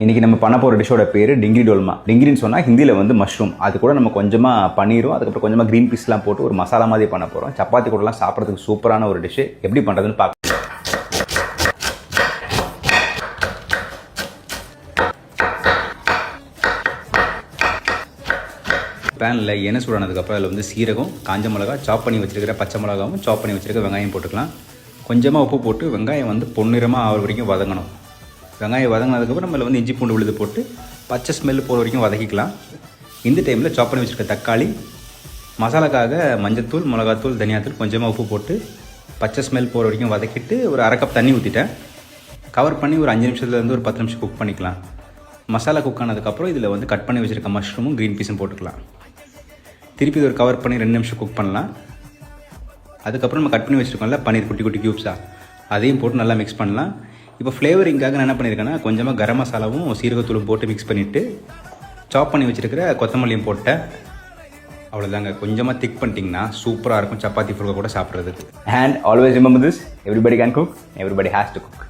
இன்றைக்கி நம்ம பண்ண போகிற டிஷ்ஷோட பேர் டிங்கிரி டோல்மா. டிங்கிரின்னு சொன்னால் ஹிந்தியில் வந்து மஷ்ரூம். அது கூட நம்ம கொஞ்சமாக பன்னீரும் அதுக்கப்புறம் கொஞ்சமாக க்ரீன் பீஸ்லாம் போட்டு ஒரு மசாலா மாதிரி பண்ண போகிறோம். சப்பாத்தி கூடலாம் சாப்பிட்றதுக்கு சூப்பரான ஒரு டிஷ்ஷு. எப்படி பண்ணுறதுன்னு பார்க்கலாம். பேனில் எண்ணெய் சூடானதுக்கப்புறம் அதில் வந்து சீரகம், காஞ்ச மிளகா, சாப் பண்ணி வச்சுருக்கிற பச்சை மிளகாவும் சாப் பண்ணி வச்சுருக்க வெங்காயம் போட்டுக்கலாம். கொஞ்சமாக உப்பு போட்டு வெங்காயம் வந்து பொன்னிறமாக ஆகிற வரைக்கும் வதங்கணும். வெங்காயம் வதங்கினதுக்கப்புறம் நம்மள வந்து இஞ்சி பூண்டு விழுது போட்டு பச்சை ஸ்மெல் போகிற வரைக்கும் வதக்கிக்கலாம். இந்த டைமில் சாப் பண்ணி வச்சுருக்க தக்காளி, மசாலாக்காக மஞ்சத்தூள், மிளகாத்தூள், தனியாத்தூள், கொஞ்சமாக உப்பு போட்டு பச்சை ஸ்மெல் போகிற வரைக்கும் வதக்கிட்டு ஒரு அரை கப் தண்ணி ஊற்றிட்டேன். கவர் பண்ணி ஒரு 5 நிமிஷத்துலேருந்து ஒரு 10 நிமிஷம் குக் பண்ணிக்கலாம். மசாலா குக் ஆனதுக்கப்புறம் இதில் வந்து கட் பண்ணி வச்சுருக்க மஷ்ரூமும் க்ரீன் பீஸும் போட்டுக்கலாம். திருப்பி இது ஒரு கவர் பண்ணி 2 நிமிஷம் குக் பண்ணலாம். அதுக்கப்புறம் நம்ம கட் பண்ணி வச்சுருக்கோம்ல பன்னீர் குட்டி குட்டி க்யூப்ஸாக, அதையும் போட்டு நல்லா மிக்ஸ் பண்ணலாம். இப்போ ஃப்ளேவரிங்காக நான் என்ன பண்ணியிருக்கேன்னா கொஞ்சமாக கரம் மசாலாவும் சீரகத்தூளும் போட்டு மிக்ஸ் பண்ணிவிட்டு சாப் பண்ணி வச்சுருக்கிற கொத்தமல்லியும் போட்டேன். அவ்வளோதாங்க. கொஞ்சமாக திக் பண்ணிட்டிங்கன்னா சூப்பராக இருக்கும் சப்பாத்தி ஃபுல்கா கூட சாப்பிட்றதுக்கு. And always remember this, everybody can cook, everybody has to cook.